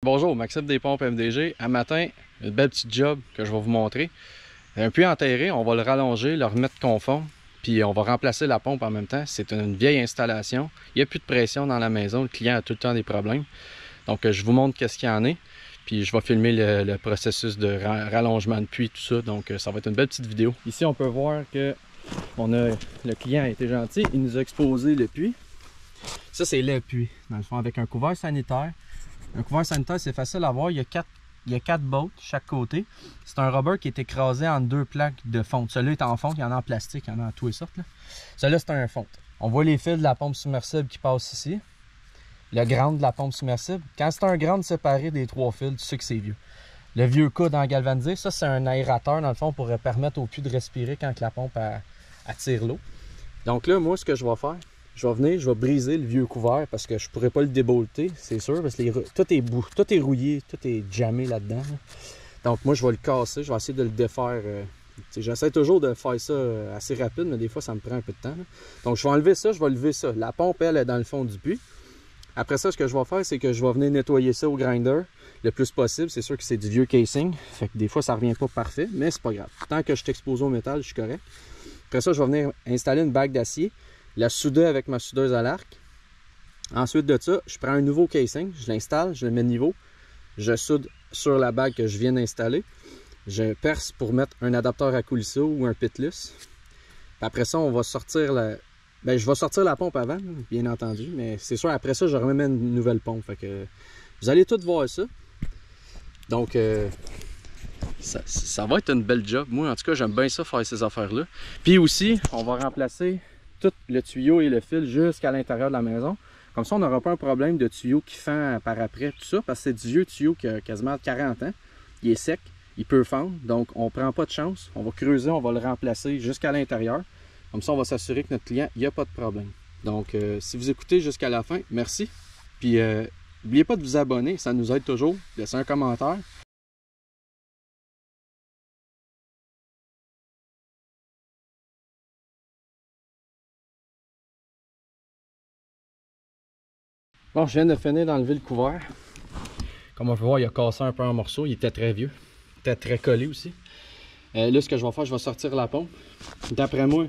Bonjour, Maxime des Pompes MDG. Un matin, une belle petite job que je vais vous montrer. Un puits enterré, on va le rallonger, le remettre conforme, puis on va remplacer la pompe en même temps. C'est une vieille installation. Il n'y a plus de pression dans la maison. Le client a tout le temps des problèmes. Donc, je vous montre qu'est-ce qu'il y en est. Puis, je vais filmer le processus de rallongement de puits, tout ça. Donc, ça va être une belle petite vidéo. Ici, on peut voir que le client a été gentil. Il nous a exposé le puits. Ça, c'est le puits, dans le fond, avec un couvert sanitaire. Un couvert sanitaire, c'est facile à voir. Il y a quatre bottes chaque côté. C'est un rubber qui est écrasé en deux plaques de fonte. Celui-là est en fonte, il y en a en plastique, il y en a en toutes les sortes. Celui-là, c'est un fonte. On voit les fils de la pompe submersible qui passent ici. Le grand de la pompe submersible. Quand c'est un grand séparé des trois fils, tu sais que c'est vieux. Le vieux coude en galvanisé, ça, c'est un aérateur, dans le fond, pour permettre au puits de respirer quand la pompe attire l'eau. Donc là, moi, ce que je vais faire, je vais venir, je vais briser le vieux couvert parce que je ne pourrais pas le débolter, c'est sûr, parce que tout est rouillé, tout est jammé là-dedans. Donc moi, je vais le casser, je vais essayer de le défaire. J'essaie toujours de faire ça assez rapide, mais des fois, ça me prend un peu de temps. Donc je vais enlever ça, je vais lever ça. La pompe, elle, est dans le fond du puits. Après ça, ce que je vais faire, c'est que je vais venir nettoyer ça au grinder le plus possible. C'est sûr que c'est du vieux casing, fait que des fois, ça ne revient pas parfait, mais c'est pas grave. Tant que je suis exposé au métal, je suis correct. Après ça, je vais venir installer une bague d'acier, la souder avec ma soudeuse à l'arc. Ensuite de ça, je prends un nouveau casing, je l'installe, je le mets de niveau, je soude sur la bague que je viens d'installer, je perce pour mettre un adapteur à coulisseau ou un pitless. Après ça, on va sortir je vais sortir la pompe avant, bien entendu, mais c'est sûr, après ça, je remets une nouvelle pompe. Fait que vous allez tous voir ça. Donc, ça va être une belle job. Moi, en tout cas, j'aime bien ça, faire ces affaires-là. Puis aussi, on va remplacer tout le tuyau et le fil jusqu'à l'intérieur de la maison. Comme ça, on n'aura pas un problème de tuyau qui fend par après, tout ça, parce que c'est du vieux tuyau qui a quasiment 40 ans. Il est sec, il peut fendre, donc on ne prend pas de chance. On va creuser, on va le remplacer jusqu'à l'intérieur. Comme ça, on va s'assurer que notre client, il n'y a pas de problème. Donc, si vous écoutez jusqu'à la fin, merci. Puis, n'oubliez pas de vous abonner, ça nous aide toujours. Laissez un commentaire. Bon, je viens de finir d'enlever le couvert. Comme on peut voir, il a cassé un peu en morceaux. Il était très vieux. Il était très collé aussi. Là, ce que je vais faire, je vais sortir la pompe. D'après moi,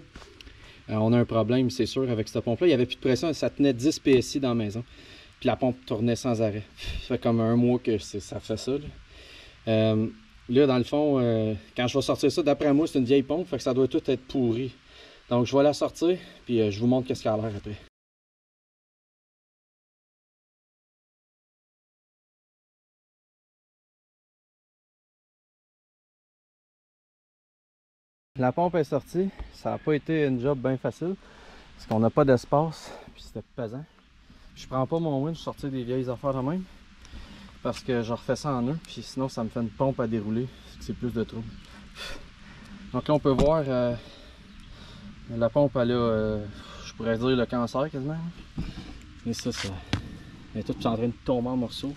on a un problème, c'est sûr, avec cette pompe-là. Il n'y avait plus de pression. Ça tenait 10 PSI dans la maison. Puis la pompe tournait sans arrêt. Ça fait comme un mois que ça fait ça. Là, dans le fond, quand je vais sortir ça, d'après moi, c'est une vieille pompe. Fait que ça doit tout être pourri. Donc, je vais la sortir. Puis je vous montre qu'est-ce qu'elle a l'air après. La pompe est sortie, ça n'a pas été une job bien facile parce qu'on n'a pas d'espace, puis c'était pesant. Je prends pas mon winch sortir des vieilles affaires de même parce que je refais ça en eux, puis sinon ça me fait une pompe à dérouler, c'est plus de trouble. Donc là on peut voir la pompe elle a, je pourrais dire le cancer quasiment. Et ça elle est toute en train de tomber en morceaux.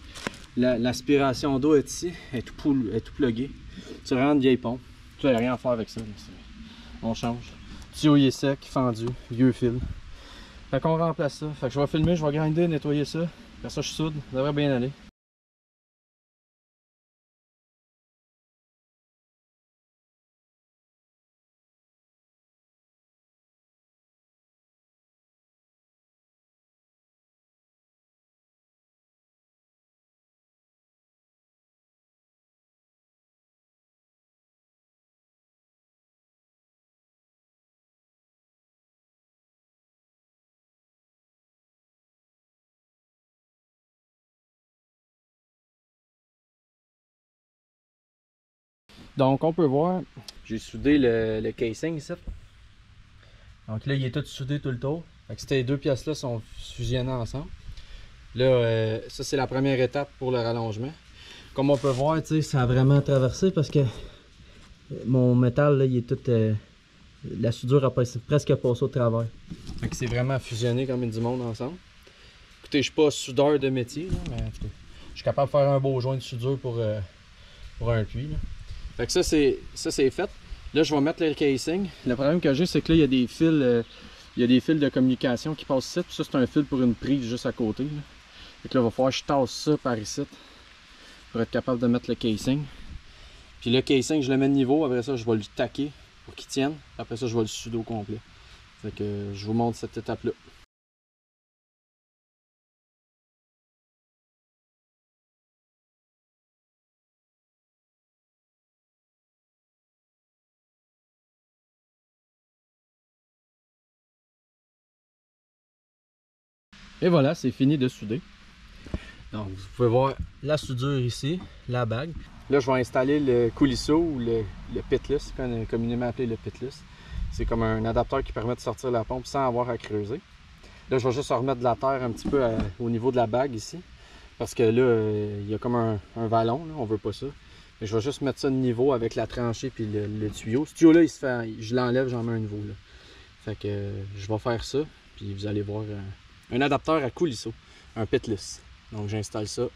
L'aspiration d'eau est ici, elle est tout pluguée. C'est vraiment une vieille pompe. Il n'y a rien à faire avec ça. On change. Le tuyau il est sec, fendu, vieux fil. Fait qu'on remplace ça. Fait que je vais filmer, je vais grinder, nettoyer ça. Après ça, je soude. Ça devrait bien aller. Donc on peut voir, j'ai soudé le casing ici. Donc là il est tout soudé tout le tour. Fait que ces deux pièces là sont fusionnées ensemble. Là ça c'est la première étape pour le rallongement. Comme on peut voir, ça a vraiment traversé parce que mon métal là, il est tout. La soudure a presque passé au travers. Fait que c'est vraiment fusionné comme du monde ensemble. Écoutez, je suis pas soudeur de métier, là, mais je suis capable de faire un beau joint de soudure pour un puits. Là. Fait que ça c'est fait. Là je vais mettre le casing. Le problème que j'ai, c'est que là il y a des fils de communication qui passent ici. Puis ça c'est un fil pour une prise juste à côté. Là. Fait que là il va falloir que je tasse ça par ici. pour être capable de mettre le casing. Puis le casing, je le mets de niveau, après ça je vais le taquer pour qu'il tienne. Après ça je vais le sudo au complet. Fait que je vous montre cette étape-là. Et voilà, c'est fini de souder. Donc vous pouvez voir la soudure ici, la bague. Là je vais installer le coulisseau ou le pitless, communément appelé le pitless. C'est comme un adapteur qui permet de sortir la pompe sans avoir à creuser. Là je vais juste remettre de la terre un petit peu au niveau de la bague ici. Parce que là, il y a comme un vallon, là, on veut pas ça. Mais je vais juste mettre ça de niveau avec la tranchée puis le tuyau. Ce tuyau-là, je l'enlève, j'en mets un nouveau. Là. Fait que je vais faire ça, puis vous allez voir un adapteur à coulisseau, un pitless. Donc j'installe ça.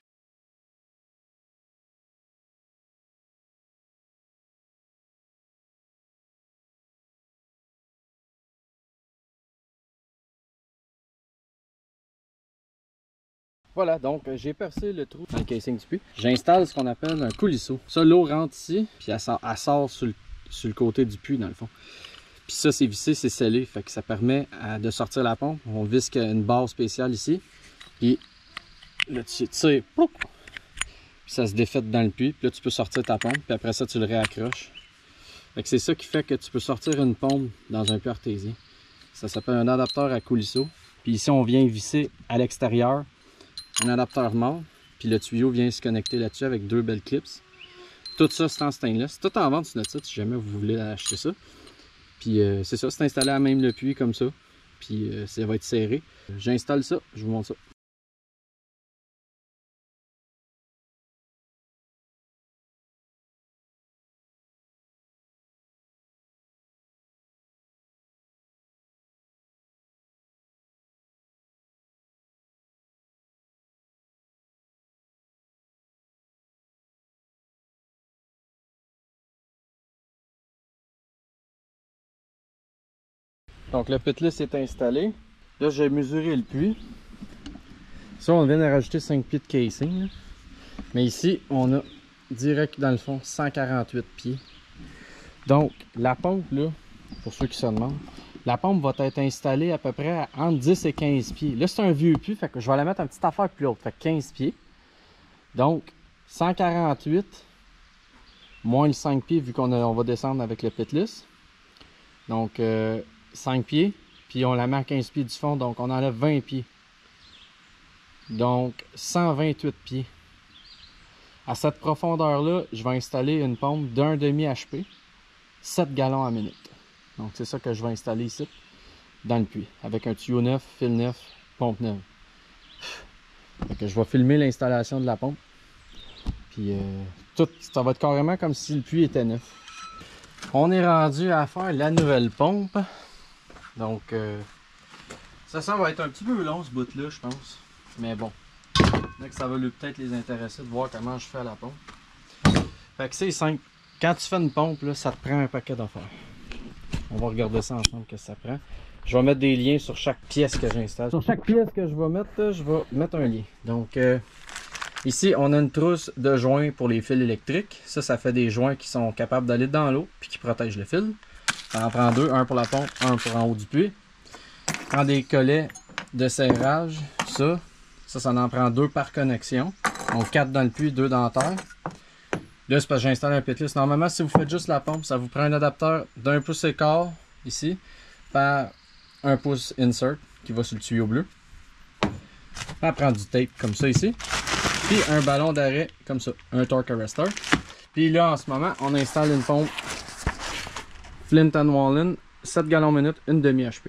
Voilà, donc j'ai percé le trou dans le casing du puits. J'installe ce qu'on appelle un coulisseau. Ça, l'eau rentre ici, puis elle sort sur le côté du puits dans le fond. Puis ça, c'est vissé, c'est scellé, fait que ça permet de sortir la pompe. On visse une barre spéciale ici, puis là tu tires, puis ça se défaite dans le puits, puis là tu peux sortir ta pompe, puis après ça tu le réaccroches. Fait que c'est ça qui fait que tu peux sortir une pompe dans un puits artésien. Ça s'appelle un adapteur à coulisseau. Puis ici on vient visser à l'extérieur un adapteur mort, puis le tuyau vient se connecter là-dessus avec deux belles clips. Tout ça c'est en stainless, tout en vente sur notre site si jamais vous voulez acheter ça. Puis c'est ça, c'est installé à même le puits comme ça. Puis ça va être serré. J'installe ça, je vous montre ça. Donc le pitless est installé. Là j'ai mesuré le puits. Ça on vient de rajouter 5 pieds de casing. Là. Mais ici on a direct dans le fond 148 pieds. Donc la pompe là, pour ceux qui se demandent, la pompe va être installée à peu près entre 10 et 15 pieds. Là c'est un vieux puits, fait que je vais la mettre un petit affaire plus haute, fait que 15 pieds. Donc 148 moins le 5 pieds vu qu'on va descendre avec le pitless. Donc 5 pieds, puis on la met à 15 pieds du fond, donc on enlève 20 pieds. Donc 128 pieds. À cette profondeur-là, je vais installer une pompe d'un demi HP, 7 gallons à minute. Donc c'est ça que je vais installer ici, dans le puits, avec un tuyau neuf, fil neuf, pompe neuve. Donc je vais filmer l'installation de la pompe. Puis tout, ça va être carrément comme si le puits était neuf. On est rendu à faire la nouvelle pompe. Donc, ça va être un petit peu long ce bout-là, je pense. Mais bon, donc ça va peut-être les intéresser de voir comment je fais la pompe. Fait que c'est simple. Quand tu fais une pompe, là, ça te prend un paquet d'affaires. On va regarder ça ensemble, qu'est-ce que ça prend. Je vais mettre des liens sur chaque pièce que j'installe. Sur chaque pièce que je vais mettre un lien. Donc, ici, on a une trousse de joints pour les fils électriques. Ça fait des joints qui sont capables d'aller dans l'eau puis qui protègent le fil. Ça en prend deux, un pour la pompe, un pour en haut du puits. Prend des collets de serrage, ça en prend deux par connexion. Donc 4 dans le puits, 2 dans la terre. Là, c'est parce que j'installe un pitless. Normalement, si vous faites juste la pompe, ça vous prend un adapteur d'1 pouce et quart ici par 1 pouce insert qui va sur le tuyau bleu. Ça prend du tape comme ça ici. Puis un ballon d'arrêt comme ça, un torque arrestor. Puis là, en ce moment, on installe une pompe Flint & Wallen, 7 gallons minute, une demi HP.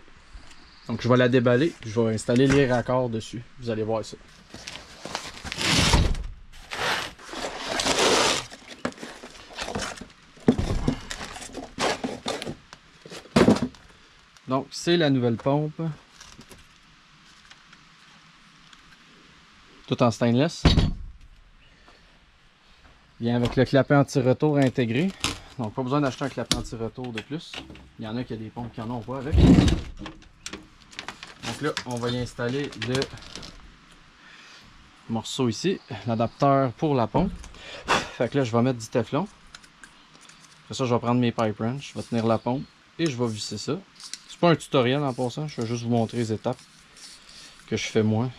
Donc je vais la déballer, je vais installer les raccords dessus. Vous allez voir ça. Donc c'est la nouvelle pompe. Tout en stainless. Vient avec le clapet anti-retour intégré. Donc pas besoin d'acheter un clapet anti-retour de plus. Il y en a qui a des pompes qui en ont pas avec. Donc là, on va y installer le morceau ici, l'adapteur pour la pompe. Fait que là, je vais mettre du Teflon. Après ça, je vais prendre mes pipe wrench, je vais tenir la pompe et je vais visser ça. C'est pas un tutoriel en passant, je vais juste vous montrer les étapes que je fais moi.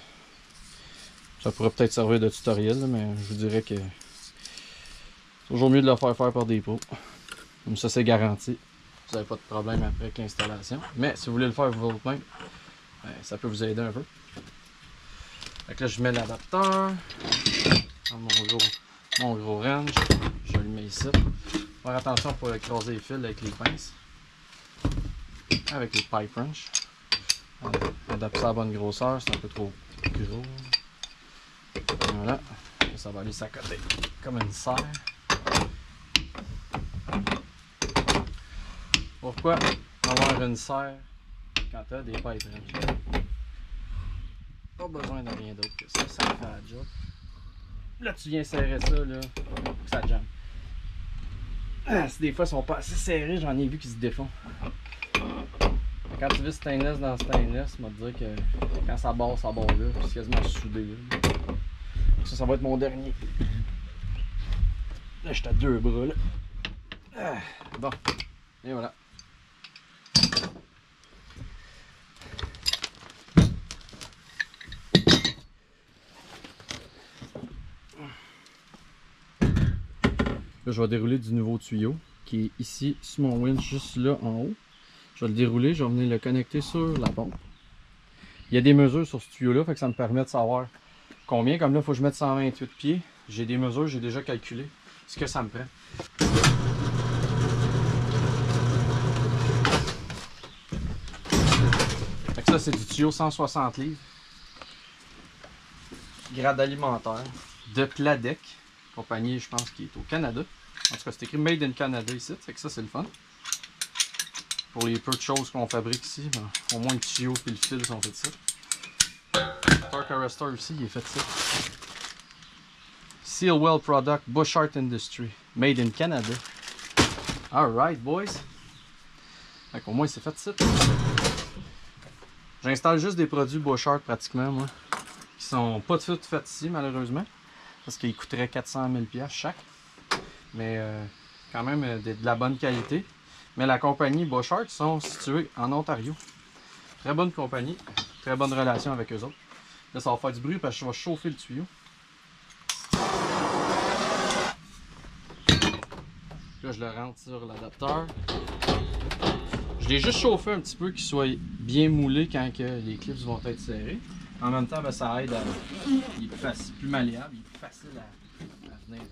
Ça pourrait peut-être servir de tutoriel, mais je vous dirais que c'est toujours mieux de le faire par des pros. Comme ça, c'est garanti. Vous n'avez pas de problème après avec l'installation. Mais si vous voulez le faire vous-même, ça peut vous aider un peu. Fait que là, je mets l'adapteur. Mon gros wrench. Je le mets ici. Faire attention pour écraser les fils avec les pinces. Avec les pipe wrench. Adapter ça à la bonne grosseur, c'est un peu trop gros. Voilà. Ça va aller s'accoter comme une serre. Pourquoi avoir une serre quand tu as des pipe wrench? Pas besoin de rien d'autre que ça, ça fait la job. Là, tu viens serrer ça, là, ça jamme. Si des fois ils sont pas assez serrés, j'en ai vu qui se défont. Quand tu vis stainless dans stainless, on va te dire que quand ça barre là, c'est quasiment soudé. Là. Ça va être mon dernier. Là, j'étais à 2 bras là. Bon, et voilà. Là, je vais dérouler du nouveau tuyau qui est ici sur mon winch, juste là en haut. Je vais le dérouler, je vais venir le connecter sur la pompe. Il y a des mesures sur ce tuyau là, fait que ça me permet de savoir combien. Comme là, il faut que je mette 128 pieds. J'ai des mesures, j'ai déjà calculé ce que ça me prend. Fait que ça, c'est du tuyau 160 livres. Grade alimentaire de Pladec, compagnie, je pense, qui est au Canada. En tout cas, c'est écrit Made in Canada ici, fait que ça, c'est le fun. Pour les peu de choses qu'on fabrique ici, ben, au moins le tuyau et le fil sont faits de ça. Torque Arrestor aussi, il est fait de ça. Sealwell Product, Bushart Industry, Made in Canada. Alright, boys. Fait qu'au moins, c'est fait de ça. J'installe juste des produits Bushart pratiquement, moi. Qui sont pas tout faits ici, malheureusement. Parce qu'ils coûteraient 400 000$ chaque. Mais quand même de la bonne qualité. Mais la compagnie Bushart sont situés en Ontario. Très bonne compagnie. Très bonne relation avec eux autres. Là, ça va faire du bruit parce que je vais chauffer le tuyau. Là, je le rentre sur l'adapteur. Je l'ai juste chauffé un petit peu qu'il soit bien moulé quand que les clips vont être serrés. En même temps, ben, ça aide à... Il est plus malléable, il est plus facile à venir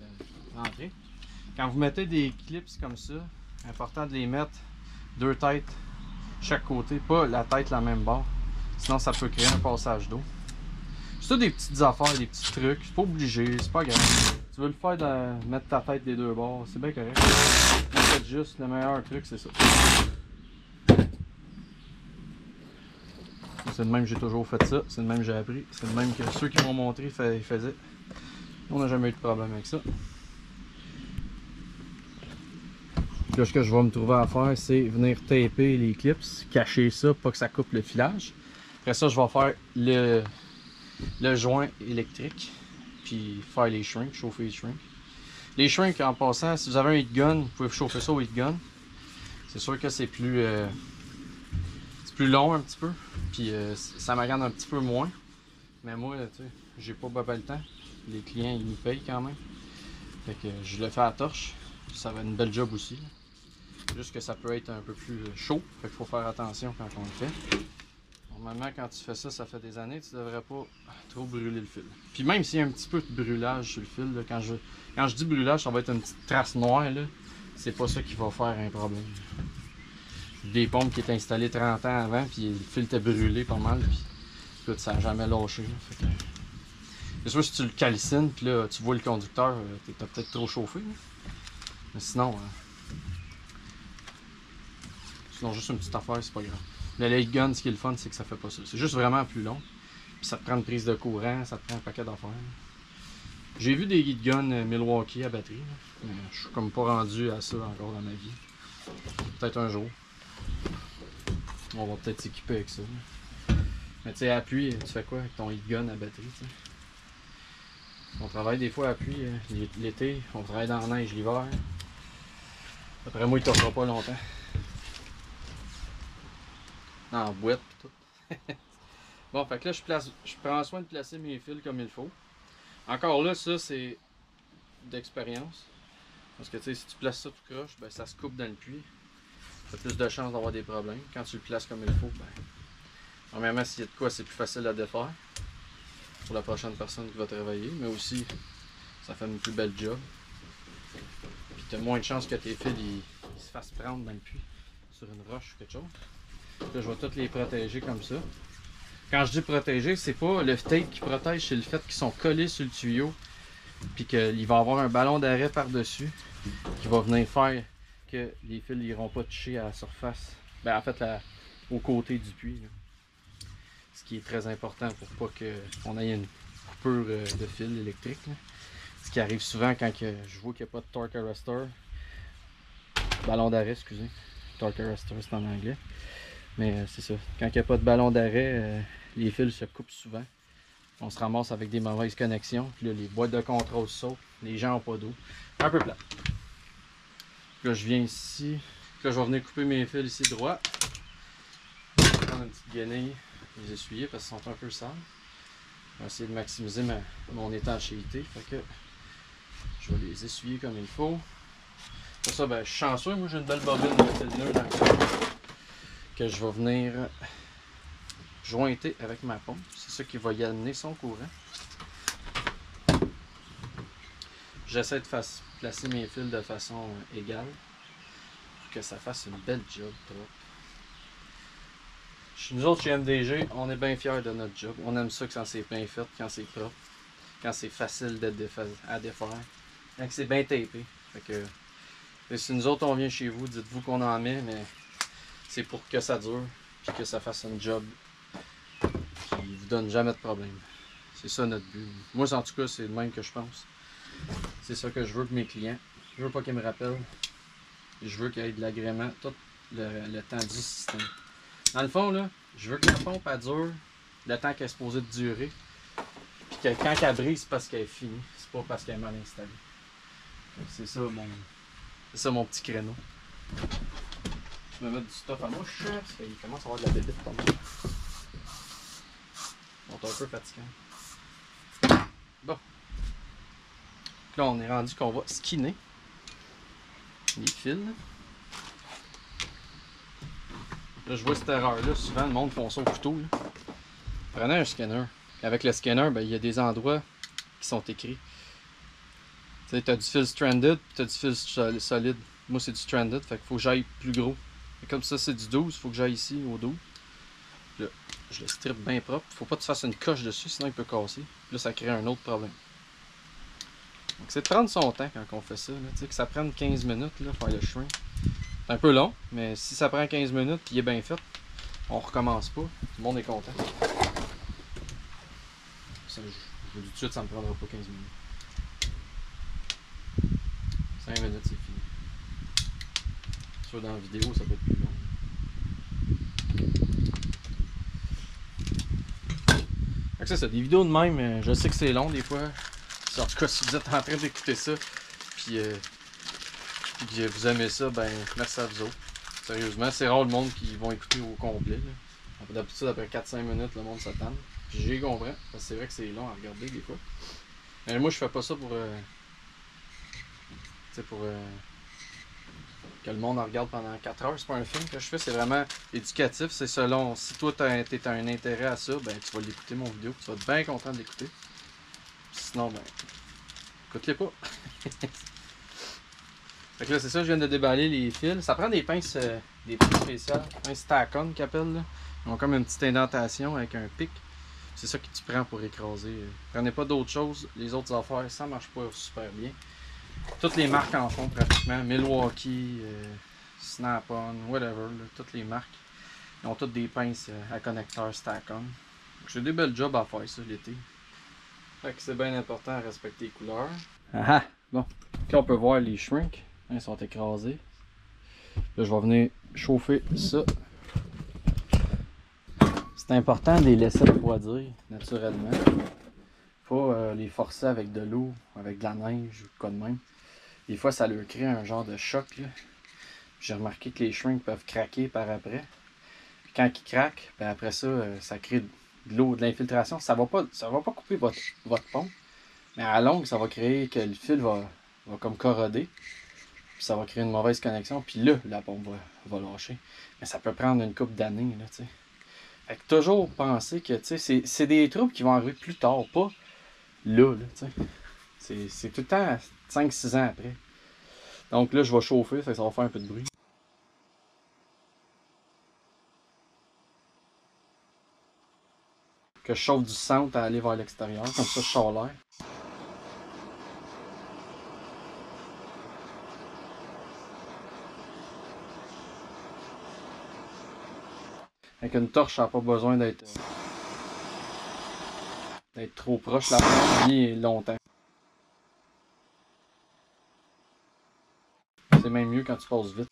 rentrer. Quand vous mettez des clips comme ça, important de les mettre 2 têtes chaque côté, pas la tête la même barre. Sinon, ça peut créer un passage d'eau. C'est tout des petites affaires, des petits trucs. C'est pas obligé, c'est pas grave. Tu veux le faire de mettre ta tête des 2 bords, c'est bien correct. En fait, juste le meilleur truc, c'est ça. C'est le même que j'ai toujours fait ça, c'est le même que j'ai appris, c'est le même que ceux qui m'ont montré ils faisaient. On n'a jamais eu de problème avec ça. Là, ce que je vais me trouver à faire, c'est venir taper les clips, cacher ça, pas que ça coupe le filage. Après ça, je vais faire le joint électrique, puis faire les shrinks, chauffer les shrinks. Les shrinks, en passant, si vous avez un heat gun, vous pouvez chauffer ça au heat gun. C'est sûr que c'est plus long un petit peu, puis ça m'agande un petit peu moins. Mais moi, tu sais, j'ai pas le temps. Les clients, ils nous payent quand même. Fait que je le fais à la torche. Ça va être une belle job aussi. Juste que ça peut être un peu plus chaud. Fait qu'il faut faire attention quand on le fait. Normalement, quand tu fais ça, ça fait des années, tu devrais pas trop brûler le fil. Puis même s'il y a un petit peu de brûlage sur le fil, là, quand je dis brûlage, ça va être une petite trace noire. C'est pas ça qui va faire un problème. Des pompes qui étaient installées 30 ans avant, puis le fil était brûlé pas mal, puis écoute, ça n'a jamais lâché. C'est sûr, si tu le calcines, puis là, tu vois le conducteur, t'as peut-être trop chauffé. Là. Mais sinon, juste une petite affaire, c'est pas grave. Le light gun, ce qui est le fun, c'est que ça fait pas ça. C'est juste vraiment plus long. Puis ça te prend une prise de courant, ça te prend un paquet d'affaires. J'ai vu des heat guns Milwaukee à batterie, là, mais je suis comme pas rendu à ça encore dans ma vie. Peut-être un jour. On va peut-être s'équiper avec ça. Mais tu sais, appui, tu fais quoi avec ton heat gun à batterie, t'sais? On travaille des fois à pluie l'été, on travaille dans la neige l'hiver. Après moi, il ne toquera pas longtemps. En boîte pis tout. Bon, fait que là, je prends soin de placer mes fils comme il faut. Encore là, ça, c'est d'expérience. Parce que tu sais, si tu places ça tout croche, ben, ça se coupe dans le puits. Tu as plus de chances d'avoir des problèmes. Quand tu le places comme il faut, ben, premièrement, s'il y a de quoi, c'est plus facile à défaire pour la prochaine personne qui va travailler. Mais aussi, ça fait une plus belle job. Puis tu as moins de chances que tes fils ils se fassent prendre dans le puits sur une roche ou quelque chose. Là, je vais tous les protéger comme ça. Quand je dis protéger, c'est pas le tape qui protège, c'est le fait qu'ils sont collés sur le tuyau. Puis qu'il va y avoir un ballon d'arrêt par-dessus qui va venir faire que les fils n'iront pas toucher à la surface. Ben, en fait, au côté du puits. Là. Ce qui est très important pour pas qu'on ait une coupure de fil électrique. Là. Ce qui arrive souvent quand je vois qu'il n'y a pas de torque arrestor. Ballon d'arrêt, excusez. Torque arrestor, c'est en anglais. Mais c'est ça. Quand il n'y a pas de ballon d'arrêt, les fils se coupent souvent. On se ramasse avec des mauvaises connexions. Puis là, les boîtes de contrôle sautent. Les gens n'ont pas d'eau. Un peu plat. Puis là, je viens ici. Puis là, je vais venir couper mes fils ici droit. Je vais prendre une petite guenille. Les essuyer parce qu'ils sont un peu sales. Je vais essayer de maximiser mon étanchéité. Fait que je vais les essuyer comme il faut. Pour ça, ben, je suis chanceux. Moi, j'ai une belle bobine de fil nœud dans le coin que je vais venir jointer avec ma pompe. C'est ça qui va y amener son courant. J'essaie de placer mes fils de façon égale pour que ça fasse une belle job propre. Nous autres chez MDG, on est bien fiers de notre job. On aime ça quand c'est bien fait, quand c'est propre, quand c'est facile à défaire, quand c'est bien tapé. Fait que, si nous autres on vient chez vous, dites-vous qu'on en met, mais c'est pour que ça dure et que ça fasse un job qui vous donne jamais de problème. C'est ça notre but. Moi, en tout cas, c'est le même que je pense. C'est ça que je veux que mes clients. Je veux pas qu'ils me rappellent. Je veux qu'il y ait de l'agrément tout le temps du système. Dans le fond, là, je veux que la pompe elle dure le temps qu'elle est supposée de durer. Puis que quand elle brise, c'est parce qu'elle est finie. C'est pas parce qu'elle est mal installée. C'est ça mon petit créneau. Je vais mettre du stuff à mouche parce qu'il commence à avoir de la bébite pour moi. On est un peu fatigant. Bon. Là, on est rendu qu'on va skinner les fils. Là, je vois cette erreur-là. Souvent, le monde font ça au couteau. Là. Prenez un scanner. Avec le scanner, ben, il y a des endroits qui sont écrits. Tu sais, tu as du fil stranded et tu as du fil solide. Moi, c'est du stranded, fait qu'il faut que j'aille plus gros. Et comme ça, c'est du 12, il faut que j'aille ici au 12. Là, je le strip bien propre. Faut pas que tu fasses une coche dessus, sinon il peut casser. Là, ça crée un autre problème. Donc, c'est de prendre son temps quand on fait ça. Là. Tu sais, que ça prenne 15 minutes, là, faire le shrink. C'est un peu long, mais si ça prend 15 minutes et il est bien fait, on recommence pas. Tout le monde est content. Ça, je vous dis tout de suite, ça ne me prendra pas 15 minutes. 5 minutes, c'est fini. Soit dans la vidéo, ça peut être plus long. C'est ça, des vidéos de même, je sais que c'est long des fois. En tout cas, si vous êtes en train d'écouter ça, puis que vous aimez ça, ben merci à vous autres. Sérieusement, c'est rare le monde qui vont écouter au complet. D'habitude, après 4-5 minutes, le monde s'attend. Puis j'ai compris, parce que c'est vrai que c'est long à regarder des fois. Mais moi, je fais pas ça pour que le monde en regarde pendant 4 heures. C'est pas un film que je fais, c'est vraiment éducatif. C'est selon, si toi t'as un intérêt à ça, ben tu vas l'écouter mon vidéo, tu vas être bien content de l'écouter. Sinon, ben, écoute-les pas. Fait que là, c'est ça, je viens de déballer les fils. Ça prend des pinces spéciales, un stack-on qu'ils appellent. Là. Ils ont comme une petite indentation avec un pic. C'est ça que tu prends pour écraser. Prenez pas d'autres choses. Les autres affaires, ça marche pas super bien. Toutes les marques en font pratiquement. Milwaukee, Snap-on, whatever. Là, toutes les marques. Ils ont toutes des pinces à connecteur stack-on. J'ai des belles jobs à faire ça l'été. Fait que c'est bien important à respecter les couleurs. Ah ah! Bon. Là, on peut voir les shrinks. Ils sont écrasés. Là, je vais venir chauffer ça. C'est important de les laisser refroidir naturellement. pas les forcer avec de l'eau, avec de la neige ou quoi de même. Des fois, ça leur crée un genre de choc. J'ai remarqué que les shrinks peuvent craquer par après. Puis quand ils craquent, ben après ça, ça crée de l'eau, de l'infiltration. Ça va pas couper votre pompe, mais à la longue, ça va créer que le fil va comme corroder. Puis ça va créer une mauvaise connexion. Puis là, la pompe va lâcher. Mais ça peut prendre une couple d'années, là, tu sais. Fait que toujours penser que, tu sais, c'est des troubles qui vont arriver plus tard, pas là, tu sais. C'est tout le temps 5-6 ans après. Donc là, je vais chauffer, ça va faire un peu de bruit. Que je chauffe du centre à aller vers l'extérieur, comme ça je sors l'air. Avec une torche, ça n'a pas besoin d'être trop proche la pompe ni longtemps. C'est même mieux quand tu passes vite.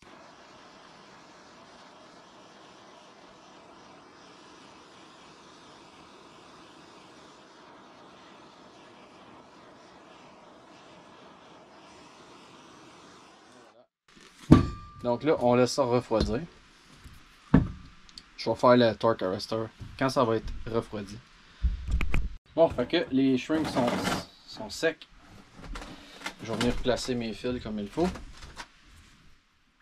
Donc là, on laisse ça refroidir. Je vais faire le torque arrestor quand ça va être refroidi. Bon, fait que les shrinks sont secs. Je vais venir placer mes fils comme il faut.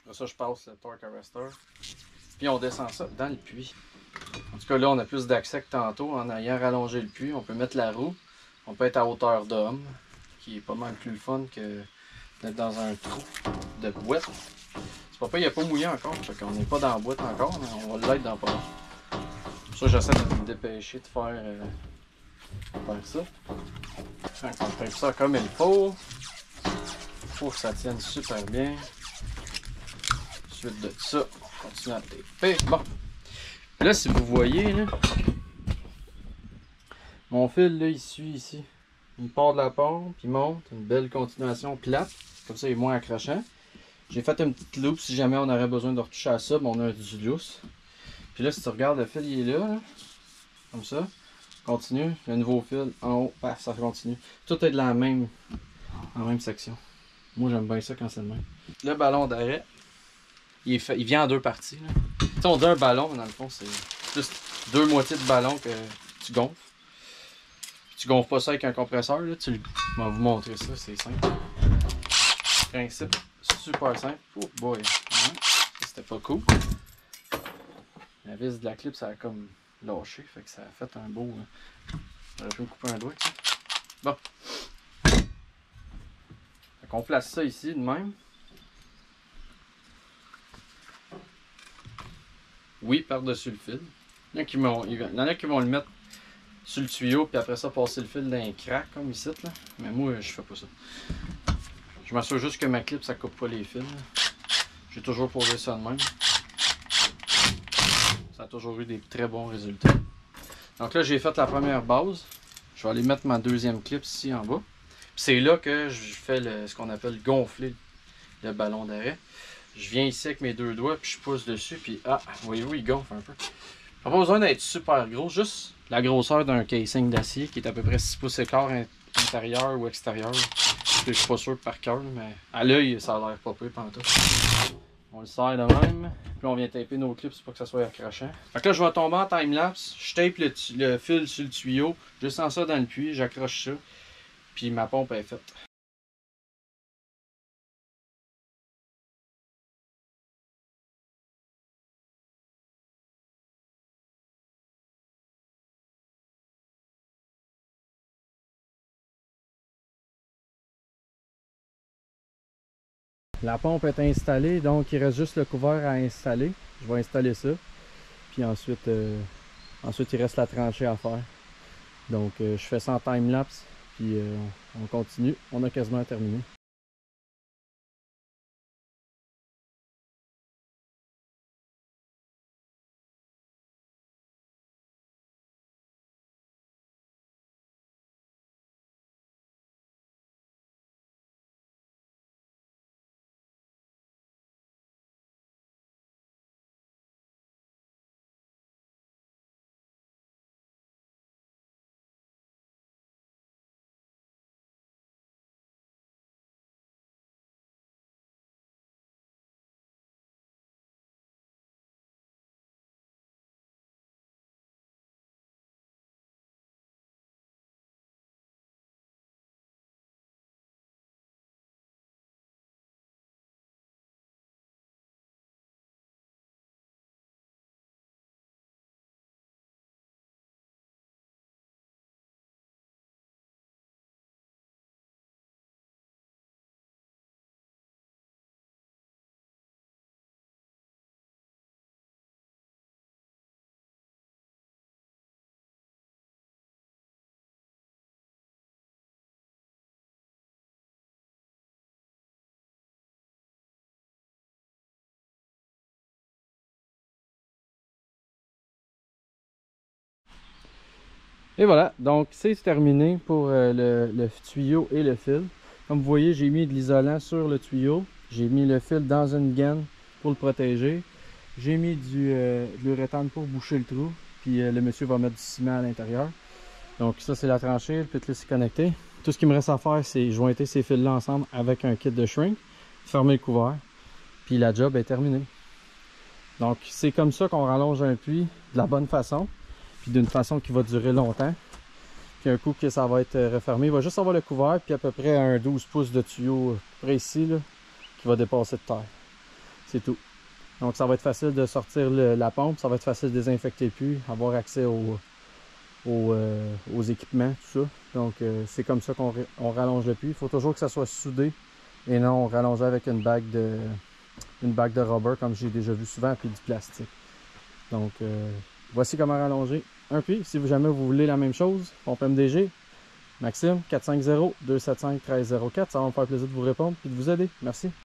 Après ça, je passe le torque arrestor. Puis on descend ça dans le puits. En tout cas, là, on a plus d'accès que tantôt. En ayant rallongé le puits, on peut mettre la roue. On peut être à hauteur d'homme, qui est pas mal plus le fun que d'être dans un trou de boîte. C'est pas il n'y a pas mouillé encore, fait qu'on n'est pas dans la boîte encore, mais on va l'être dans pas longtemps. Pour ça, j'essaie de me dépêcher de faire ça. Quand on tape ça comme il faut que ça tienne super bien. Ensuite de ça, on continue à taper. Bon. Là, si vous voyez, là, mon fil, là, il suit ici. Il part de la pompe, il monte, une belle continuation plate. Comme ça, il est moins accrochant. J'ai fait une petite loupe si jamais on aurait besoin de retoucher à ça, mais on a du lousse. Puis là, si tu regardes, le fil, il est là, comme ça. Continue, le nouveau fil en haut, paf, ça continue. Tout est de la même section. Moi, j'aime bien ça quand c'est le même. Le ballon d'arrêt, il vient en deux parties. Tu sais, on dit un ballon, mais dans le fond, c'est juste deux moitiés de ballon que tu gonfles. Tu gonfles pas ça avec un compresseur, là. Je vais vous montrer ça, c'est simple. Principe super simple. Oh boy, c'était pas cool. La vis de la clip, ça a comme lâché, fait que ça a fait un beau. J'aurais pu me couper un doigt. Bon. Fait qu'on place ça ici de même. Oui, par-dessus le fil. Il y en a qui vont le mettre sur le tuyau, puis après ça, passer le fil dans un crack, comme ici. Là. Mais moi, je fais pas ça. Je m'assure juste que ma clip, ça coupe pas les fils. J'ai toujours posé ça de même. Ça a toujours eu des très bons résultats. Donc là, j'ai fait la première base. Je vais aller mettre ma deuxième clip ici en bas. C'est là que je fais ce qu'on appelle gonfler le ballon d'arrêt. Je viens ici avec mes deux doigts, puis je pousse dessus, puis voyez-vous, il gonfle un peu. Pas besoin d'être super gros, juste la grosseur d'un casing d'acier qui est à peu près 6 pouces et quart intérieur ou extérieur. Je suis pas sûr par cœur, mais à l'œil, ça a l'air pas peu pantoute. On le serre de même, puis on vient taper nos clips pour que ça soit accrochant. Fait que là, je vais tomber en time-lapse, je tape le fil sur le tuyau, je sens ça dans le puits, j'accroche ça, puis ma pompe est faite. La pompe est installée, donc il reste juste le couvert à installer. Je vais installer ça. Puis ensuite, il reste la tranchée à faire. Donc je fais ça en time-lapse, puis on continue. On a quasiment terminé. Et voilà, donc c'est terminé pour le tuyau et le fil. Comme vous voyez, j'ai mis de l'isolant sur le tuyau. J'ai mis le fil dans une gaine pour le protéger. J'ai mis de l'uréthane pour boucher le trou. Puis le monsieur va mettre du ciment à l'intérieur. Donc ça, c'est la tranchée, le pitless est connecté. Tout ce qu'il me reste à faire, c'est jointer ces fils-là ensemble avec un kit de shrink, fermer le couvert, puis la job est terminée. Donc c'est comme ça qu'on rallonge un puits de la bonne façon, puis d'une façon qui va durer longtemps. Puis un coup que ça va être refermé, il va juste avoir le couvert, puis à peu près un 12 pouces de tuyau précis là, qui va dépasser de terre. C'est tout. Donc ça va être facile de sortir la pompe, ça va être facile de désinfecter le puits, avoir accès aux équipements, tout ça. Donc c'est comme ça qu'on rallonge le puits. Il faut toujours que ça soit soudé et non rallongé avec une bague de rubber comme j'ai déjà vu souvent, puis du plastique. Donc voici comment rallonger un puits. Si jamais vous voulez la même chose, pompe MDG, Maxime 450-275-1304, ça va me faire plaisir de vous répondre et de vous aider. Merci.